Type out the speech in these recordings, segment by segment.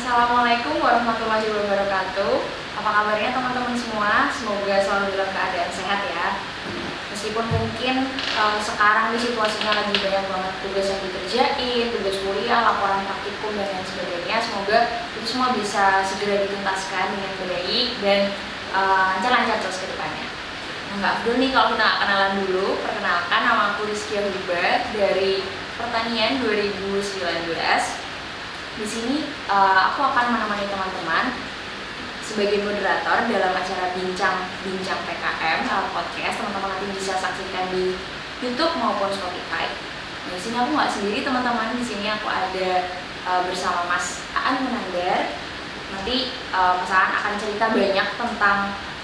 Assalamualaikum warahmatullahi wabarakatuh. Apa kabarnya teman-teman semua? Semoga selalu dalam keadaan sehat ya. Meskipun mungkin sekarang di situasinya lagi banyak banget tugas yang dikerjain, tugas kuliah, laporan praktikum dan lain sebagainya. Semoga itu semua bisa segera dituntaskan dengan baik dan lancar-lancar terus ke depannya. Nah, Kak Abdul nih, kalau kita kenalan dulu, perkenalkan, nama aku Rizkia Huba dari Pertanian 2019. Di sini aku akan menemani teman-teman sebagai moderator dalam acara bincang PKM podcast. Teman-teman nanti bisa saksikan di YouTube maupun Spotify. Nah, di sini aku nggak sendiri teman-teman. Di sini aku ada bersama Mas Aan Munandar. Nanti Mas Aan akan cerita banyak tentang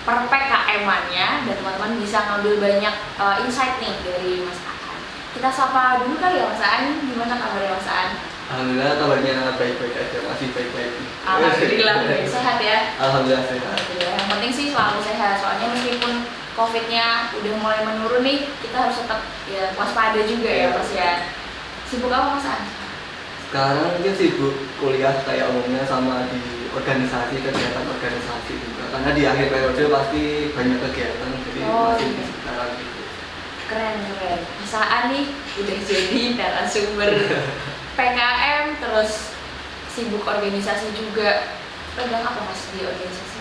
per PKM-annya dan teman-teman bisa ngambil banyak insight nih dari Mas Aan. Kita sapa dulu kali ya Mas Aan. Gimana kabarnya Mas Aan? Alhamdulillah kabarnya baik-baik aja, masih baik-baik. Alhamdulillah baik, sehat ya? Alhamdulillah sehat. Alhamdulillah, yang penting sih selalu sehat. Soalnya meskipun COVID-nya udah mulai menurun nih, kita harus tetap ya waspada juga ya Mas ya. Sibuk apa Mas An? Sekarang mungkin sibuk kuliah kayak umumnya sama di organisasi, kegiatan organisasi juga. Karena di akhir periode pasti banyak kegiatan, jadi masih di sekitar gitu. Keren. Mas An nih udah jadi narasumber PKM, terus sibuk organisasi juga. Pegang apa Mas di organisasi?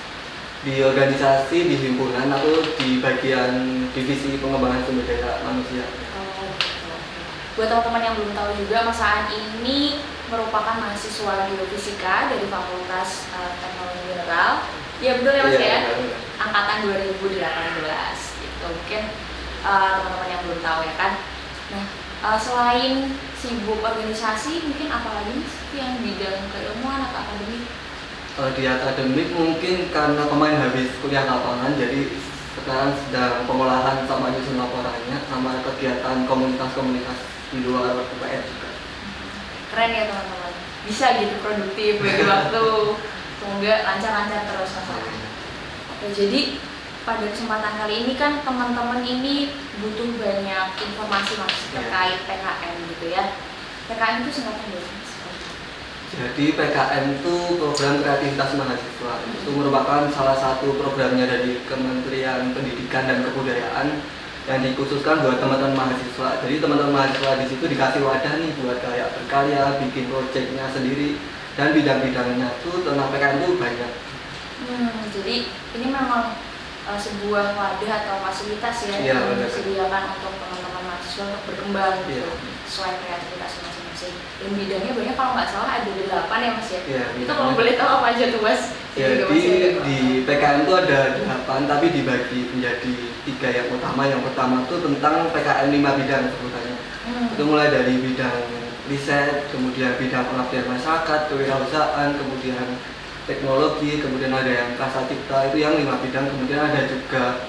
Di organisasi, di himpunan, aku di bagian divisi pengembangan sumber daya manusia. Oh, gitu. Buat teman-teman yang belum tahu juga, Mas Aan ini merupakan mahasiswa geofisika dari Fakultas Teknologi Mineral. Ya betul ya Mas ya? Angkatan 2018 gitu. Mungkin teman-teman yang belum tahu ya kan. Nah, selain sibuk organisasi, mungkin apa lagi yang bidang keilmuan atau akademik? Di akademik mungkin karena kemarin habis kuliah lapangan, jadi sekarang sedang pengolahan sama nyusun laporannya, sama kegiatan komunitas-komunitas di luar UPN juga. Keren ya teman-teman, bisa gitu produktif bagi waktu. Semoga lancar-lancar terus Mas. Oke, jadi pada kesempatan kali ini kan teman-teman ini butuh banyak informasi Mas terkait PKM gitu ya. PKM itu singkatan dari Mas? Jadi PKM itu program kreativitas mahasiswa. Itu merupakan salah satu programnya dari Kementerian Pendidikan dan Kebudayaan yang dikhususkan buat teman-teman mahasiswa. Jadi teman-teman mahasiswa di situ dikasih wadah nih buat kayak berkarya, bikin proyeknya sendiri, dan bidang-bidangnya tuh tentang PKM itu banyak. Jadi ini memang sebuah wadah atau fasilitas ya yang disediakan untuk teman-teman mahasiswa untuk berkembang gitu, sesuai kreativitas masing-masing. Dan bidangnya banyak, kalau nggak salah ada 8 ya Mas ya? Itu kalau boleh tahu apa aja tuh Mas? Jadi di PKM itu ada 8 tapi dibagi menjadi 3 yang utama. Yang pertama itu tentang PKM 5 bidang sebutannya. Itu mulai dari bidang riset, kemudian bidang pengabdian masyarakat, kewirausahaan, kemudian teknologi, kemudian ada yang kasa cipta, itu yang 5 bidang. Kemudian ada juga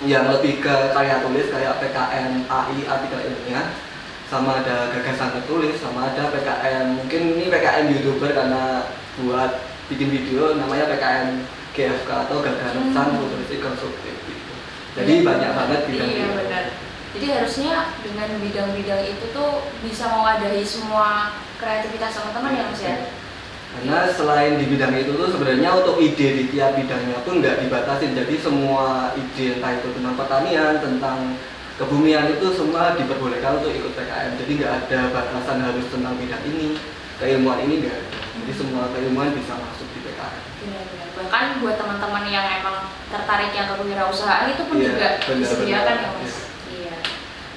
yang lebih ke karya tulis kayak PKM AI, artikel ilmiah, sama ada gagasan tertulis, sama ada PKM, mungkin ini PKM YouTuber karena buat bikin video, namanya PKM GFK atau gagasan futuristik konstruktif gitu. Jadi banyak banget bidang-bidang. Iya benar. Jadi harusnya dengan bidang-bidang itu tuh bisa mewadahi semua kreativitas teman-teman ya Mas ya? Karena selain di bidang itu tuh sebenarnya untuk ide di tiap bidangnya pun nggak dibatasin. Jadi semua ide entah itu tentang pertanian, tentang kebumian itu semua diperbolehkan untuk ikut PKM. Jadi nggak ada batasan harus tentang bidang ini, keilmuan ini nggak ada. Jadi semua keilmuan bisa masuk di PKM. Benar-benar. Bahkan buat teman-teman yang emang tertarik yang ke kewirausahaan itu pun juga disediakan ya Mas. Iya.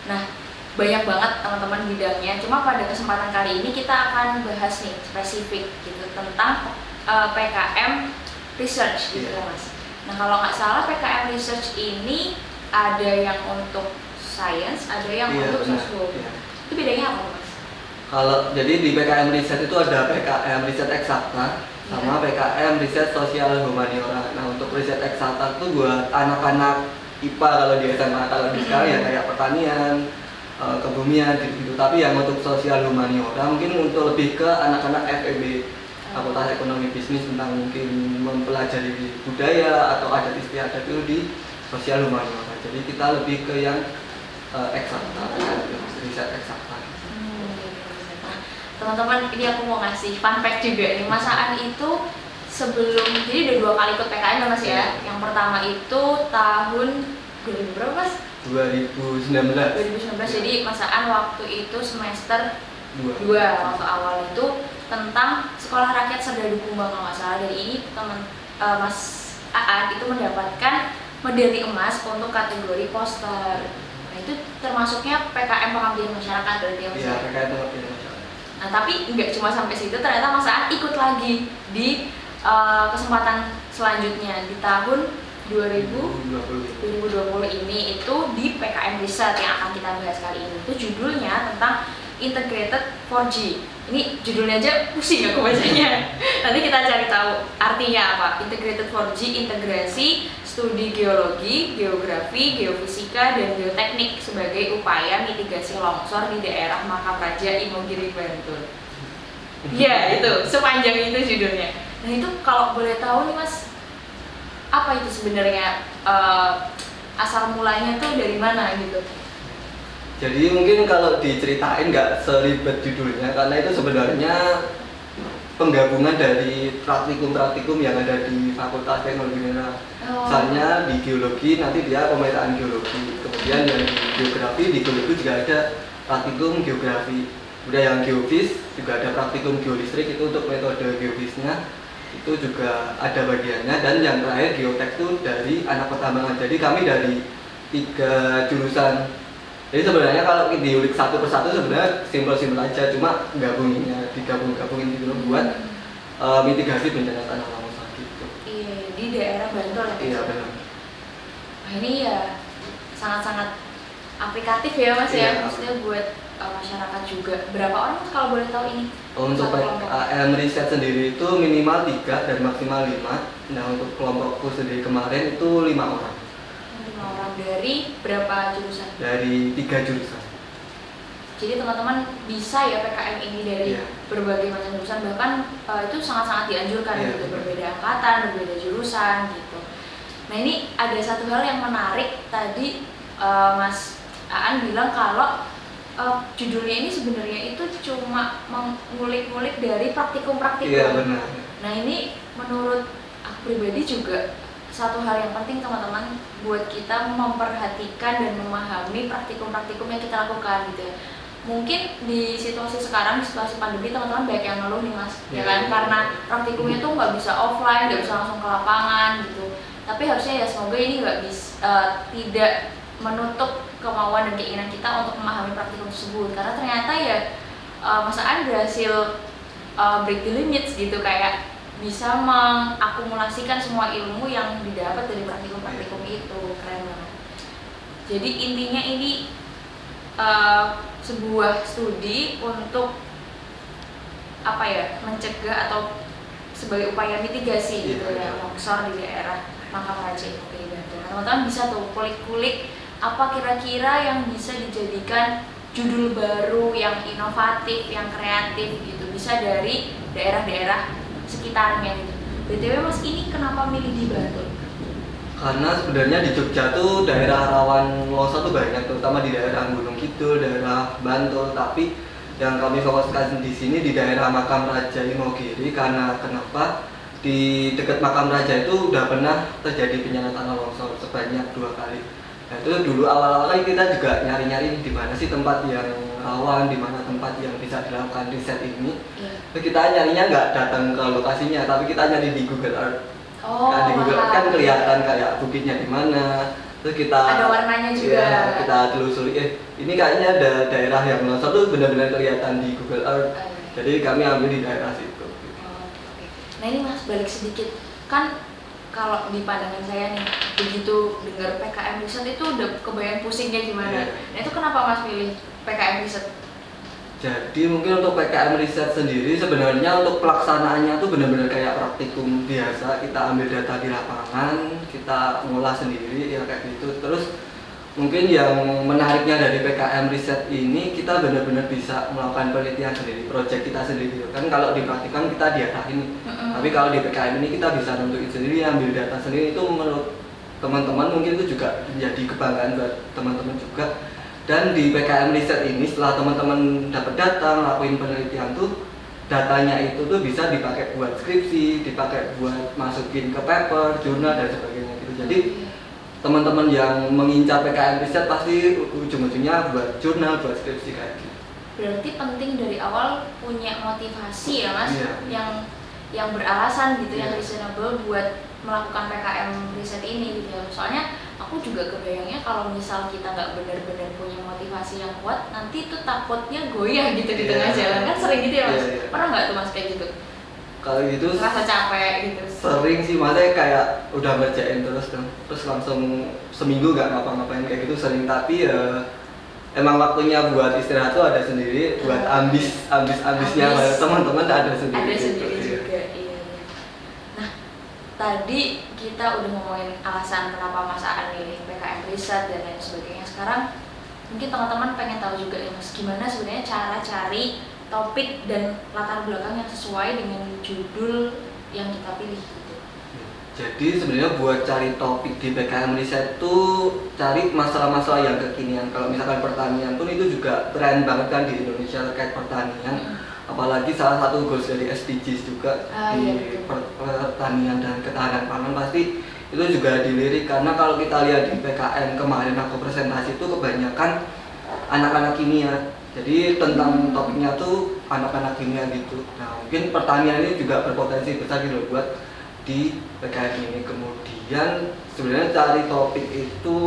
Nah, banyak banget teman-teman bidangnya. Cuma pada kesempatan kali ini kita akan bahas nih spesifik gitu tentang PKM research gitu ya Mas. Nah, kalau nggak salah PKM research ini ada yang untuk science, ada yang untuk sosial. Itu bedanya apa Mas? Kalau jadi di PKM riset itu ada PKM riset eksakta sama PKM riset sosial humaniora. Nah, untuk riset eksakta itu buat anak-anak IPA kalau di SMA, kalau di sekarang ya kayak pertanian, kebumian gitu. Tapi yang untuk sosial humaniora mungkin untuk lebih ke anak-anak FEB, Fakultas Ekonomi Bisnis, tentang mungkin mempelajari budaya atau adat istiadat itu di sosial humaniora. Jadi kita lebih ke yang eksakta, riset eksakta. teman-teman, ini aku mau ngasih fun fact juga nih. Mas Aan itu sebelum, jadi udah 2 kali ikut PKM ya Mas ya. Yang pertama itu tahun 2000 berapa Mas? 2019. 2019. Jadi Mas Aan waktu itu semester 2 waktu awal itu tentang Sekolah Rakyat Serdadu Kumbang kalau nggak salah. Dari ini Mas Aan itu mendapatkan medali emas untuk kategori poster. Nah itu termasuknya PKM pengabdian masyarakat berarti ya Mas? Iya, PKM pengabdian masyarakat. Nah tapi nggak cuma sampai situ, ternyata Mas Aan ikut lagi di kesempatan selanjutnya di tahun 2020 ini itu di PKM Riset yang akan kita bahas kali ini. Itu judulnya tentang Integrated 4G. Ini judulnya aja pusing aku bacanya. Nanti kita cari tahu artinya apa. Integrated 4G, integrasi studi geologi, geografi, geofisika, dan geoteknik sebagai upaya mitigasi longsor di daerah Makam Raja Imogiri Bantul. Iya, itu sepanjang itu judulnya. Nah itu kalau boleh tahu nih Mas, apa itu sebenarnya asal mulanya tuh dari mana gitu? Jadi mungkin kalau diceritain nggak seribet judulnya, karena itu sebenarnya penggabungan dari praktikum-praktikum yang ada di Fakultas Teknologi Mineral. Misalnya di geologi nanti dia pemetaan geologi, kemudian yang di geografi, di geologi juga ada praktikum geografi. Kemudian yang geofis juga ada praktikum geolistrik, itu untuk metode geofisnya itu juga ada bagiannya. Dan yang terakhir geotek itu dari anak pertambangan. Jadi kami dari 3 jurusan. Jadi sebenarnya kalau diulik satu persatu sebenarnya simpel-simpel aja, cuma digabungin gitu loh buat mitigasi bencana tanah longsor gitu. Iya, di daerah Bantul ya. Iya benar. Nah ini ya sangat-sangat aplikatif ya Mas Iya, ya, maksudnya buat masyarakat juga. Berapa orang kalau boleh tahu ini? Untuk PKM Riset sendiri itu minimal 3 dan maksimal 5. Nah untuk kelompokku sendiri kemarin itu 5 orang. 5 orang dari berapa jurusan? Dari 3 jurusan. Jadi teman-teman bisa ya PKM ini dari berbagai macam jurusan, bahkan itu sangat-sangat dianjurkan gitu, berbeda angkatan, berbeda jurusan gitu. Nah ini ada satu hal yang menarik tadi Mas Aan bilang kalau judulnya ini sebenarnya itu cuma mengulik-ngulik dari praktikum-praktikum. Iya benar. Nah ini menurut aku pribadi juga satu hal yang penting teman-teman buat kita memperhatikan dan memahami praktikum-praktikum yang kita lakukan gitu ya. Mungkin di situasi sekarang, di situasi pandemi teman-teman banyak yang ngeluh nih Mas, ya kan? Karena praktikumnya tuh nggak bisa offline, nggak bisa langsung ke lapangan gitu. Tapi harusnya ya semoga ini nggak bisa tidak menutup kemauan dan keinginan kita untuk memahami praktikum tersebut. Karena ternyata ya Mas Aan berhasil break the limits gitu, kayak bisa mengakumulasikan semua ilmu yang didapat dari praktikum-praktikum itu. Keren banget. Jadi intinya ini sebuah studi untuk apa ya, mencegah atau sebagai upaya mitigasi gitu ya longsor di daerah Makam Raja Imogiri Bantul. Nah, teman-teman bisa tuh kulik-kulik apa kira-kira yang bisa dijadikan judul baru yang inovatif, yang kreatif gitu, bisa dari daerah-daerah sekitarnya gitu. BTW Mas, ini kenapa milih di Bantul? Karena sebenarnya di Jogja tuh daerah rawan longsor tuh banyak, terutama di daerah Gunung Kidul, daerah Bantul. Tapi yang kami fokuskan di sini di daerah Makam Raja Imogiri, karena kenapa? Di dekat Makam Raja itu udah pernah terjadi bencana tanah longsor sebanyak 2 kali. Nah itu dulu awal-awal kan kita juga nyari-nyari di mana sih tempat yang rawan, di mana tempat yang bisa dilakukan riset ini. Kita nyarinya nggak datang ke lokasinya, tapi kita nyari di Google Earth. Nah, di Google Earth kan kelihatan kayak bukitnya di mana. Terus kita ada warnanya juga. Ya, kita telusuri, ini kayaknya ada daerah yang longsor tuh benar-benar kelihatan di Google Earth. Jadi kami ambil di daerah situ. Nah ini Mas, balik sedikit, kan kalau di pandangan saya nih, begitu dengar PKM Riset itu udah kebayang pusingnya gimana. Nah itu kenapa Mas pilih PKM Riset? Jadi mungkin untuk PKM Riset sendiri sebenarnya untuk pelaksanaannya tuh benar-benar kayak praktikum biasa. Kita ambil data di lapangan, kita ngolah sendiri ya kayak gitu. Terus mungkin yang menariknya dari PKM Riset ini, kita benar-benar bisa melakukan penelitian sendiri, proyek kita sendiri. Kan kalau di praktikum kita diarahin, tapi kalau di PKM ini kita bisa nentuin sendiri, ambil data sendiri. Itu menurut teman-teman mungkin itu juga menjadi kebanggaan buat teman-teman juga. Dan di PKM riset ini setelah teman-teman dapat data, ngelakuin penelitian tuh, datanya itu tuh bisa dipakai buat skripsi, dipakai buat masukin ke paper, jurnal dan sebagainya gitu. Jadi teman-teman yang mengincar PKM riset pasti ujung-ujungnya buat jurnal, buat skripsi kayak gitu. Berarti penting dari awal punya motivasi ya Mas, Iya. yang beralasan gitu, yang Iya. reasonable buat melakukan PKM riset ini gitu ya. Soalnya aku juga kebayangnya kalau misal kita nggak benar-benar punya motivasi yang kuat, nanti tuh takutnya goyah gitu di tengah Iya. jalan, kan sering gitu ya Mas. Iya. Pernah nggak tuh Mas kayak gitu? Kalau gitu Rasa capek gitu. sering sih, maksudnya kayak udah ngerjain terus langsung seminggu nggak ngapa-ngapain kayak gitu sering, tapi ya emang waktunya buat istirahat tuh ada sendiri, buat ambisnya Ambis. teman-teman ada sendiri. Ada gitu. sendiri Iya. juga, iya. Nah, tadi kita udah ngomongin alasan kenapa Mas Aan milih PKM riset dan lain sebagainya. Sekarang mungkin teman-teman pengen tahu juga ya Mas, gimana sebenarnya cara cari topik dan latar belakang yang sesuai dengan judul yang kita pilih gitu. Jadi sebenarnya buat cari topik di PKM riset tuh cari masalah-masalah yang kekinian. Kalau misalkan pertanian pun itu juga tren banget kan di Indonesia terkait pertanian. Apalagi salah satu goals dari SDGs juga di pertanian dan ketahanan pangan pasti itu juga dilirik, karena kalau kita lihat di PKM kemarin aku presentasi itu kebanyakan anak-anak kimia. Jadi tentang topiknya tuh anak-anak kimia gitu. Nah mungkin pertanian ini juga berpotensi besar gitu buat di PKM ini. Kemudian sebenarnya cari topik itu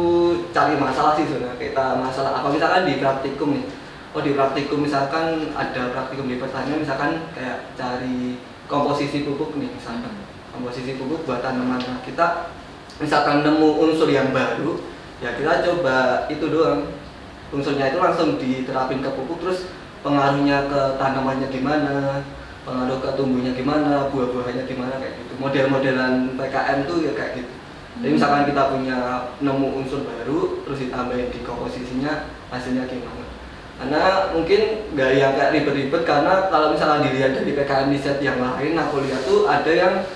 cari masalah sih sebenarnya. Kita masalah apa misalkan di praktikum nih. Oh di praktikum misalkan ada praktikum di pertanian, misalkan kayak cari komposisi pupuk nih misalkan. Komposisi pupuk buat tanaman. Nah, kita misalkan nemu unsur yang baru, ya kita coba itu doang. Unsurnya itu langsung diterapin ke pupuk, terus pengaruhnya ke tanamannya gimana, pengaruh ke tumbuhnya gimana, buah-buahannya gimana kayak gitu. Model-modelan PKM tuh ya kayak gitu. Jadi misalkan kita punya nemu unsur baru, terus ditambahin di komposisinya, hasilnya gimana. Karena mungkin nggak yang kayak ribet-ribet, karena kalau misalnya dilihat dari PKM riset yang lain, aku lihat tuh ada yang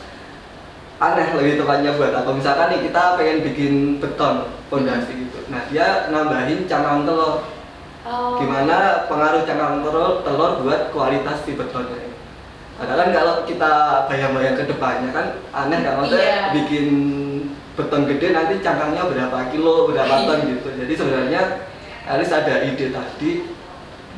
aneh lebih tepatnya buat apa. Misalkan nih kita pengen bikin beton fondasi gitu. Nah dia nambahin cangkang telur. Gimana pengaruh cangkang telur buat kualitas si betonnya ini. Padahal kan kalau kita bayang-bayang ke depannya kan aneh kan, maksudnya bikin beton gede nanti cangkangnya berapa kilo, berapa ton gitu. Jadi sebenarnya Alice ada ide tadi,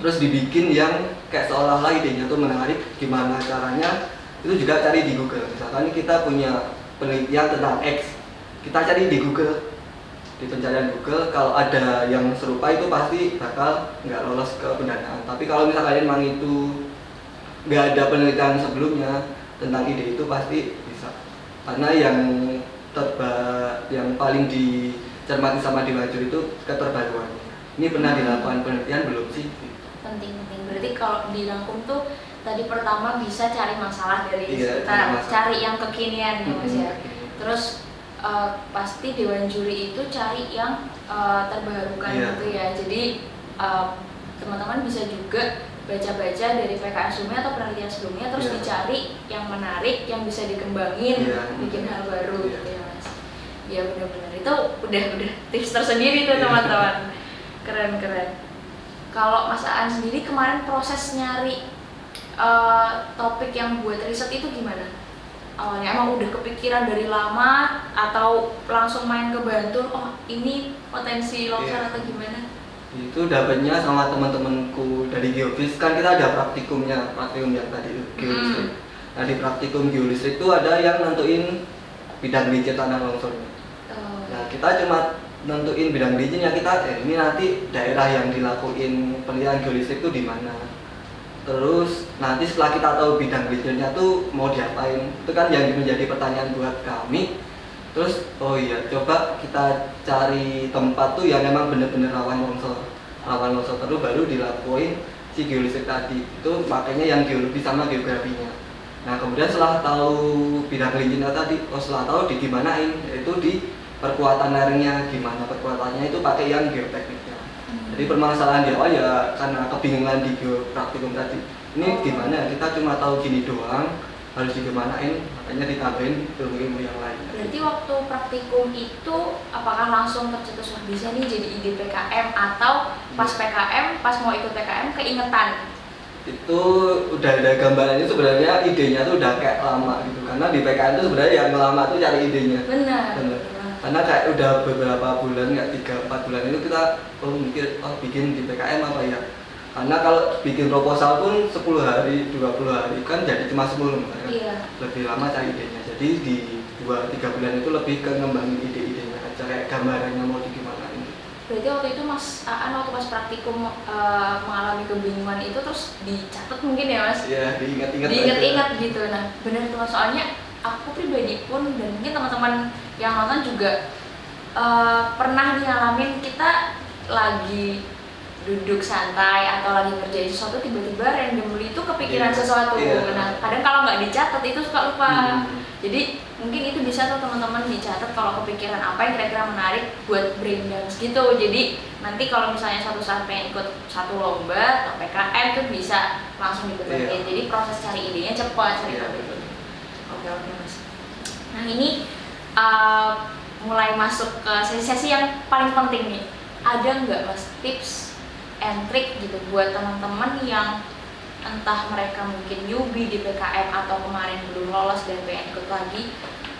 terus dibikin yang kayak seolah-olah idenya tuh menarik, gimana caranya itu juga cari di Google. Misalkan kita punya penelitian tentang X, kita cari di Google, di pencarian Google. Kalau ada yang serupa itu pasti bakal nggak lolos ke pendanaan. Tapi kalau misalkan memang itu nggak ada penelitian sebelumnya tentang ide itu pasti bisa, karena yang paling dicermati sama diwajib itu keterbaruan. Ini pernah dilakukan penelitian belum sih? Penting. Berarti kalau dirangkum tuh tadi pertama bisa cari masalah dari sekitar, cari yang kekinian ya Mas ya. Terus pasti dewan juri itu cari yang terbarukan gitu ya. Jadi teman-teman bisa juga baca-baca dari PKM sebelumnya atau penelitian sebelumnya, terus dicari yang menarik, yang bisa dikembangin, bikin hal baru gitu ya Mas. Ya benar-benar itu udah tips tersendiri tuh teman-teman. Keren. Kalau Mas Aan sendiri kemarin proses nyari topik yang buat riset itu gimana? Awalnya emang udah kepikiran dari lama atau langsung main ke Bantul, oh ini potensi longsor atau gimana? Itu dapatnya sama teman-temanku dari Geofis, kan kita ada praktikum yang tadi geolistrik. Nah di praktikum geolistrik itu ada yang nentuin bidang licin tanah longsornya. Nah kita cuma nentuin bidang licinnya, kita ini nanti daerah yang dilakuin penelitian geolistrik itu di mana. Terus nanti setelah kita tahu bidang licinnya tuh mau diapain, itu kan yang menjadi pertanyaan buat kami. Terus oh iya, coba kita cari tempat tuh yang memang benar-benar rawan longsor terus baru dilakuin si geolistrik tadi. Itu makanya yang geologi sama geografinya. Nah kemudian setelah tahu bidang licinnya tadi, setelah tahu di gimanain, itu di perkuatan lerengnya gimana, perkuatannya itu pakai yang geotekniknya. Jadi permasalahan di awal ya karena kebingungan di geopraktikum tadi. Ini gimana? Kita cuma tahu gini doang, harus digimanain, makanya ditambahin ilmu-ilmu yang lain. Berarti waktu praktikum itu apakah langsung tercetus bisa nih jadi ide PKM, atau pas PKM, pas mau ikut PKM keingetan? Itu udah ada gambarannya, sebenarnya idenya tuh udah kayak lama gitu, karena di PKM itu sebenarnya yang lama tuh cari idenya. Benar. Karena kayak udah beberapa bulan, kayak 3-4 bulan itu kita mikir bikin di PKM apa ya, karena kalau bikin proposal pun 10 hari, 20 hari kan jadi cuma 10 kan. Iya. Lebih lama cari idenya, jadi di 2-3 bulan itu lebih ke ngembangin ide-idenya aja, kayak gambarannya mau digimanain. Berarti waktu itu Mas Aan waktu pas praktikum mengalami kebingungan itu terus dicatat mungkin ya Mas? Iya, diingat-ingat gitu. Nah benar tuh Mas, soalnya aku pribadi pun dan mungkin teman-teman yang nonton juga pernah ngalamin, kita lagi duduk santai atau lagi ngerjain sesuatu tiba-tiba randomly itu kepikiran sesuatu. Nah kadang kalau nggak dicatat itu suka lupa. Jadi mungkin itu bisa tuh teman-teman dicatat kalau kepikiran apa yang kira-kira menarik buat braindance gitu. Jadi nanti kalau misalnya suatu saat pengen ikut satu lomba atau PKM itu bisa langsung dibedain. Jadi proses cari idenya cepat, cari topik. Oke Mas. Nah ini mulai masuk ke sesi-sesi yang paling penting nih. Ada nggak Mas tips and trick gitu buat teman-teman yang entah mereka mungkin newbie di PKM atau kemarin belum lolos dan pengen ikut lagi,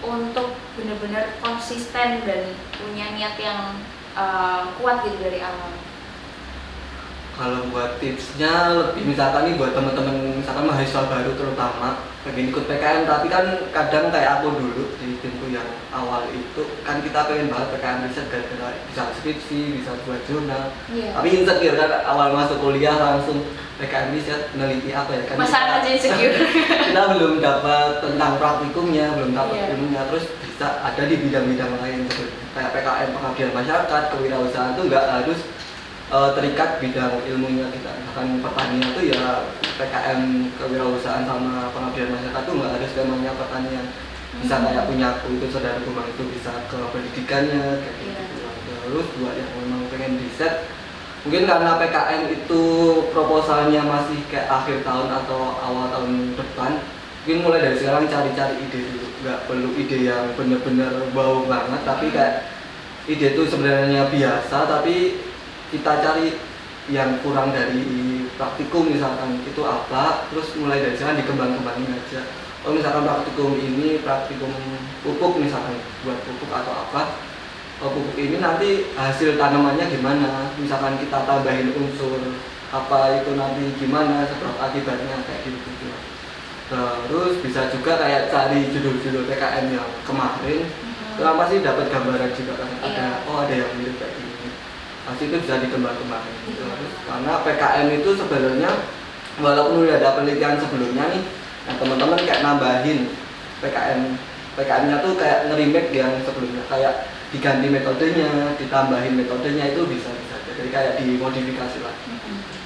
untuk benar-benar konsisten dan punya niat yang kuat gitu dari awal? Kalau buat tipsnya lebih misalkan nih buat teman-teman misalkan mahasiswa baru terutama pengen ikut PKM, tapi kan kadang kayak aku dulu di timku yang awal itu kan kita pengen banget PKM riset gara-gara bisa skripsi, bisa buat jurnal. Tapi insecure kan awal masuk kuliah langsung PKM riset meneliti apa ya kan, masalah aja insecure. Kita belum dapat tentang praktikumnya, belum dapat ilmunya, terus bisa ada di bidang-bidang lain kayak PKM pengabdian masyarakat, kewirausahaan itu nggak harus terikat bidang ilmunya kita. Bahkan pertanian itu ya PKM kewirausahaan sama pengabdian masyarakat itu nggak ada skemanya pertanian. Bisa kayak punya aku itu saudara Kumang itu bisa ke pendidikannya kayak gitu. Terus buat yang memang pengen riset, mungkin karena PKM itu proposalnya masih kayak akhir tahun atau awal tahun depan, mungkin mulai dari sekarang cari-cari ide dulu. Nggak perlu ide yang bener-bener wow banget, tapi kayak ide itu sebenarnya biasa, tapi kita cari yang kurang dari praktikum misalkan itu apa, terus mulai dari sana dikembang-kembangin aja. Kalau misalkan praktikum ini praktikum pupuk misalkan, buat pupuk atau apa, pupuk ini nanti hasil tanamannya gimana, misalkan kita tambahin unsur apa itu nanti gimana, seberapa akibatnya kayak gitu. Terus bisa juga kayak cari judul-judul PKM yang kemarin, kenapa sih dapat gambaran juga kan, ada yang mirip kayak gini. Pasti itu bisa dikembang-kembangin gitu. Karena PKM itu sebenarnya walaupun udah ada penelitian sebelumnya nih, nah teman-teman kayak nambahin PKM-nya tuh kayak nge-remake yang sebelumnya, kayak diganti metodenya, ditambahin metodenya, itu bisa. Jadi kayak dimodifikasi lah.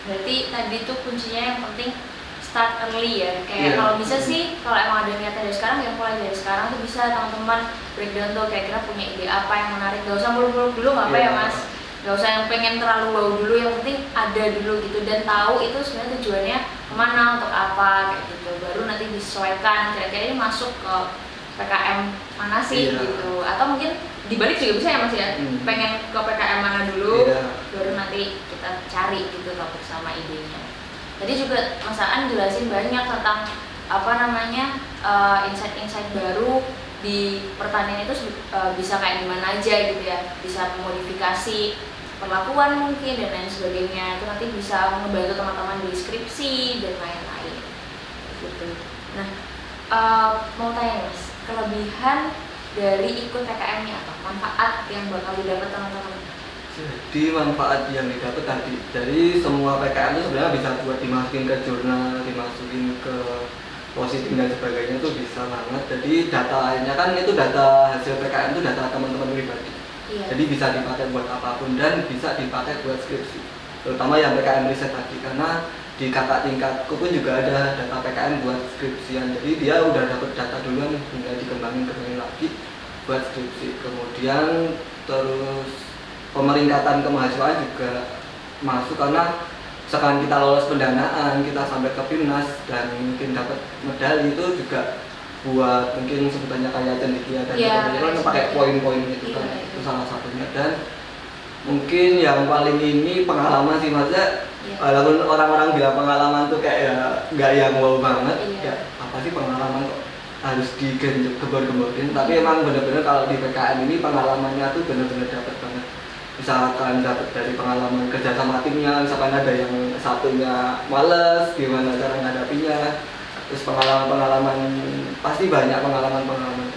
Berarti tadi tuh kuncinya yang penting start early ya. Kayak kalau bisa sih, kalau emang ada niatnya dari sekarang ya mulai dari sekarang tuh bisa teman-teman breakdown tuh kira-kira punya ide apa yang menarik. Gak usah muluk-muluk dulu nggak apa ya Mas. Gak usah yang pengen terlalu wow dulu, yang penting ada dulu gitu dan tahu itu sebenarnya tujuannya kemana, untuk apa kayak gitu. Baru nanti disesuaikan kira-kira ini masuk ke PKM mana sih gitu. Atau mungkin dibalik juga bisa ya Mas ya. Pengen ke PKM mana dulu, baru nanti kita cari gitu topik sama idenya. Tadi juga Mas Aan jelasin banyak tentang apa namanya insight-insight baru di pertanian itu bisa kayak gimana aja gitu ya, bisa memodifikasi perlakuan mungkin dan lain sebagainya. Itu nanti bisa membantu teman-teman di skripsi dan lain-lain gitu. Nah mau tanya Mas, kelebihan dari ikut PKM-nya atau manfaat yang bakal didapat teman-teman? Jadi manfaat yang didapat tadi dari semua PKM itu sebenarnya bisa buat dimasukin ke jurnal, dimasukin ke positif dan sebagainya, itu bisa banget. Jadi datanya kan itu data hasil PKM itu data teman-teman pribadi. Jadi bisa dipakai buat apapun dan bisa dipakai buat skripsi. Terutama yang PKM riset tadi, karena di kakak tingkatku pun juga ada data PKM buat skripsian. Jadi dia udah dapat data duluan, tinggal dikembangin lagi buat skripsi. Kemudian terus pemeringkatan kemahasiswaan juga masuk, karena misalkan kita lolos pendanaan, kita sampai ke PIMNAS dan mungkin dapat medali, itu juga buat mungkin sebutannya kayak cendekia dan sebagainya, pakai poin-poin itu kan, itu salah satunya. Dan mungkin yang paling ini pengalaman sih, maksudnya walaupun orang-orang bilang pengalaman tuh kayak ya nggak yang wow banget, ya apa sih pengalaman kok harus digembor-gemborin, tapi emang bener-bener kalau di PKM ini pengalamannya tuh bener-bener dapat banget. Misalkan dapat dari pengalaman kerja sama timnya, misalkan ada yang satunya males, gimana cara menghadapinya, terus pengalaman-pengalaman, pasti banyak pengalaman-pengalaman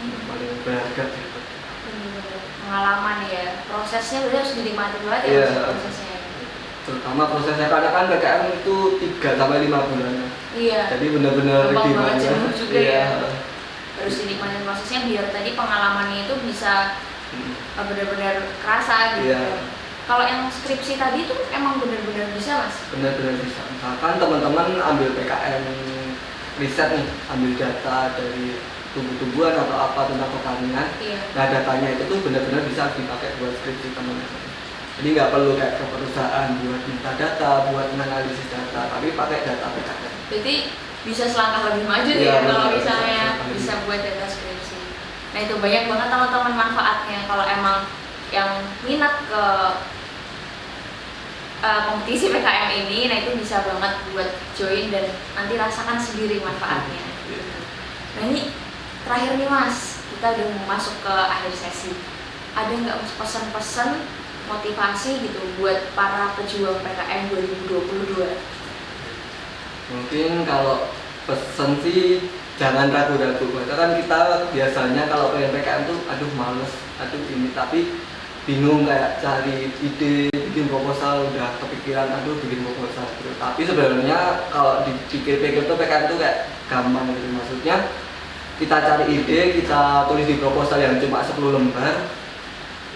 yang paling berharga gitu. Pengalaman ya, prosesnya berarti harus dinikmati banget ya prosesnya. Terutama prosesnya, karena kan PKM itu 3-5 bulan. Jadi benar-benar gimana juga ya. Harus dinikmati prosesnya biar tadi pengalamannya itu bisa benar-benar kerasa gitu. Kalau yang skripsi tadi itu emang benar-benar bisa, Mas? Benar-benar bisa. Misalkan teman-teman ambil PKM riset nih, ambil data dari tumbuh-tumbuhan atau apa tentang pertanian. Nah, datanya itu tuh benar-benar bisa dipakai buat skripsi teman-teman. Jadi nggak perlu kayak ke perusahaan buat minta data, buat menganalisis data, tapi pakai data PKM. Berarti bisa selangkah lebih maju ya kalau misalnya bisa buat data skripsi. Nah, itu banyak banget teman-teman manfaatnya kalau emang yang minat ke kompetisi PKM ini, nah itu bisa banget buat join dan nanti rasakan sendiri manfaatnya. Nah, ini terakhir nih Mas, kita udah mau masuk ke akhir sesi. Ada nggak pesan-pesan motivasi gitu buat para pejuang PKM 2022? Mungkin kalau pesan sih jangan ragu-ragu. Karena kan kita biasanya kalau pengen PKM tuh aduh males, aduh ini, tapi bingung kayak cari ide, bikin proposal, udah kepikiran aduh bikin proposal gitu. Tapi sebenarnya kalau dipikir-pikir tuh PKM tuh kayak gampang gitu. Maksudnya kita cari ide, kita tulis di proposal yang cuma 10 lembar,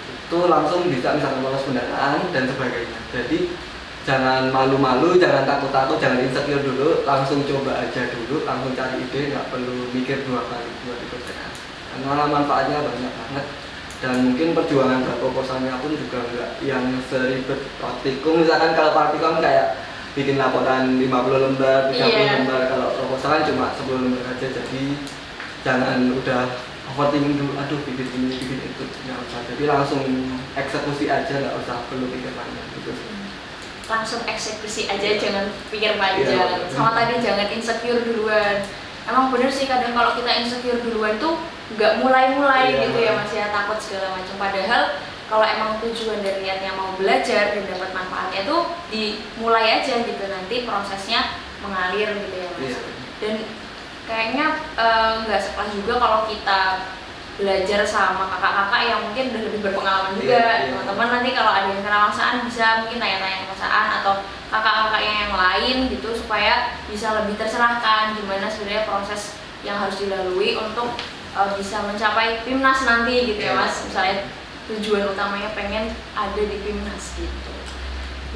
itu langsung bisa misalkan lolos pendanaan dan sebagainya. Jadi jangan malu-malu, jangan takut-takut, jangan insecure dulu, langsung coba aja dulu, langsung cari ide, nggak perlu mikir 2 kali buat ikut PKM. Karena manfaatnya banyak banget. Dan mungkin perjuangan buat proposalnya pun juga nggak yang seribet praktikum. Misalkan kalau praktikum kayak bikin laporan 50 lembar, 30 lembar, kalau proposal kan cuma 10 lembar aja. Jadi jangan udah overthinking dulu, aduh bikin ini, bikin itu, nggak usah. Jadi langsung eksekusi aja, nggak usah perlu pikir panjang gitu. Langsung eksekusi aja, jangan pikir panjang. Sama tadi jangan insecure duluan. Emang bener sih kadang kalau kita insecure duluan tuh nggak mulai-mulai gitu ya Mas ya, takut segala macam. Padahal kalau emang tujuan dan niatnya mau belajar dan dapat manfaatnya tuh dimulai aja gitu, nanti prosesnya mengalir gitu ya Mas. Dan kayaknya nggak sekelas juga kalau kita belajar sama kakak-kakak yang mungkin udah lebih berpengalaman juga. Teman-teman nanti kalau ada yang kena masakan bisa mungkin tanya-tanya ke masakan atau kakak-kakaknya yang lain gitu, supaya bisa lebih tercerahkan gimana sebenarnya proses yang harus dilalui untuk bisa mencapai PIMNAS nanti gitu ya Mas. Misalnya tujuan utamanya pengen ada di PIMNAS gitu.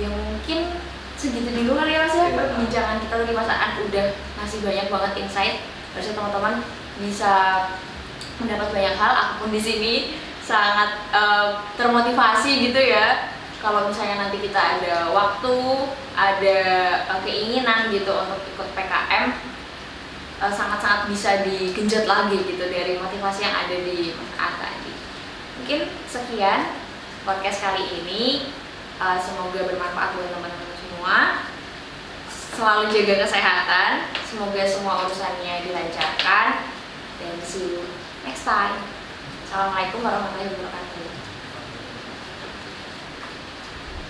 Ya mungkin segitu dulu kali ya Mas ya, perbincangan kita tadi masakan udah ngasih banyak banget insight. Harusnya teman-teman bisa mendapat banyak hal. Aku pun di sini sangat termotivasi gitu ya. Kalau misalnya nanti kita ada waktu, ada keinginan gitu untuk ikut PKM, sangat-sangat bisa digenjot lagi gitu dari motivasi yang ada di Mas tadi. Mungkin sekian podcast kali ini. Semoga bermanfaat buat teman-teman semua. Selalu jaga kesehatan. Semoga semua urusannya dilancarkan. Dan see you next time. Assalamualaikum warahmatullahi wabarakatuh.